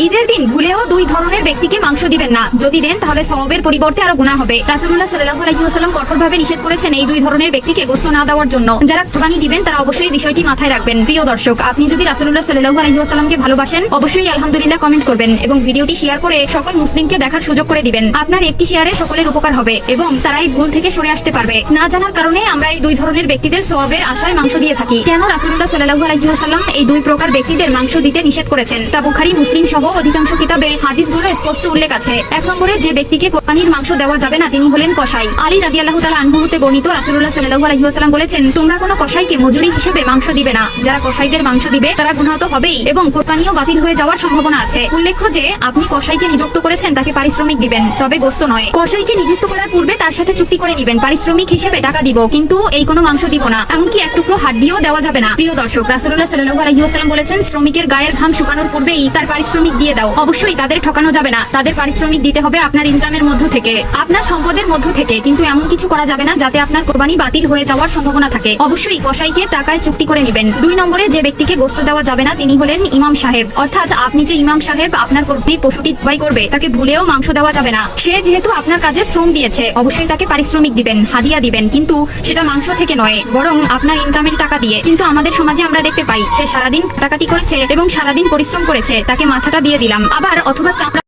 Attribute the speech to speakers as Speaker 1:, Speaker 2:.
Speaker 1: ঈদের দিন ভুলেও দুই ধরনের ব্যক্তিকে মাংস দিবেন না, যদি দেন তাহলে সওয়াবের পরিবর্তে আরো গুনাহ হবে। রাসূলুল্লাহ সাল্লাল্লাহু আলাইহি ওয়াসাল্লাম কঠোরভাবে নিষেধ করেছেন এই দুই ধরনের ব্যক্তিকে গোশত না দেওয়ার জন্য। যারা কুরবানি দিবেন তারা অবশ্যই বিষয়টি মাথায় রাখবেন। প্রিয় দর্শক, আপনি যদি রাসূলুল্লাহ সাল্লাল্লাহু আলাইহি ওয়াসাল্লামকে ভালোবাসেন অবশ্যই আলহামদুলিল্লাহ কমেন্ট করবেন এবং ভিডিওটি শেয়ার করে সকল মুসলিমকে দেখার সুযোগ করে দিবেন। আপনার একটি শেয়ারে সকলের উপকার হবে এবং তারা এই ভুল থেকে সরে আসতে পারবে। না জানার কারণে আমরা এই দুই ধরনের ব্যক্তিদের সওয়াবের আশায় মাংস দিয়ে থাকি। কেন রাসূলুল্লাহ সাল্লাল্লাহু আলাইহি ওয়াসাল্লাম এই দুই প্রকার ব্যক্তিদের মাংস দিতে নিষেধ করেছেন তা বুখারী, মুসলিম সহ অধিকাংশ কিতাবে হাদিসগুলো স্পষ্ট উল্লেখ আছে। এক নম্বরে যে ব্যক্তিকে কোরবানির মাংস দেওয়া যাবে না তিনি হলেন কসাই। আলী রাদিয়াল্লাহু তাআলা আনহু হতে বর্ণিত রাসূলুল্লাহ সাল্লাল্লাহু আলাইহি ওয়াসাল্লাম বলেছেন, তোমরা কোনো কসাইকে মজুরি হিসেবে মাংস দিবে না। যারা কসাইদের মাংস দিবে তারা গুনাহত হবেই এবং কোরবানিও বাতিল হয়ে যাওয়ার সম্ভাবনা আছে। উল্লেখ্য যে আপনি কসাইকে নিযুক্ত করেছেন তাকে পারিশ্রমিক দিবেন, তবে গোশত নয়। কসাইকে নিযুক্ত করার পূর্বে তার সাথে চুক্তি করে নেবেন, পারিশ্রমিক হিসেবে টাকা দিব কিন্তু এই কোনো মাংস দিব না, এমনকি এক টুকরো হাড্ডিও দেওয়া যাবে না। প্রিয় দর্শক, রাসূলুল্লাহ সাল্লাল্লাহু আলাইহি ওয়াসাল্লাম বলেছেন, শ্রমিকের গায়ের ঘাম শুকানোর পূর্বেই তার পারিশ্রমিক দিয়ে দাও। অবশ্যই তাদের ঠকানো যাবে না, তাদের পারিশ্রমিক দিতে হবে আপনার ইনকামের মধ্য থেকে, আপনার সম্পদের মধ্য থেকে, কিন্তু এমন কিছু করা যাবে না যাতে আপনার কোরবানি বাতিল হয়ে যাওয়ার সম্ভাবনা থাকে। অবশ্যই কসাইকে টাকায় চুক্তি করে নেবেন। দুই নম্বরে যে ব্যক্তিকে গোশত দেওয়া যাবে না তিনি হলেন ইমাম সাহেব। অর্থাৎ আপনি যে ইমাম সাহেব আপনার কোরবানির পশুটি জবাই করবে তাকে ভুলেও মাংস দেওয়া যাবে না। সে যেহেতু আপনার কাজে শ্রম দিয়েছে অবশ্যই তাকে পারিশ্রমিক দিবেন, হাদিয়া দিবেন, কিন্তু সেটা মাংস থেকে নয় বরং আপনার ইনকামের টাকা দিয়ে। কিন্তু আমাদের সমাজে আমরা দেখতে পাই সে সারাদিন কাটাকাটি করেছে এবং সারাদিন পরিশ্রম করেছে, তাকে মাথাটা দিয়ে দিলাম, আবার অথবা চামড়া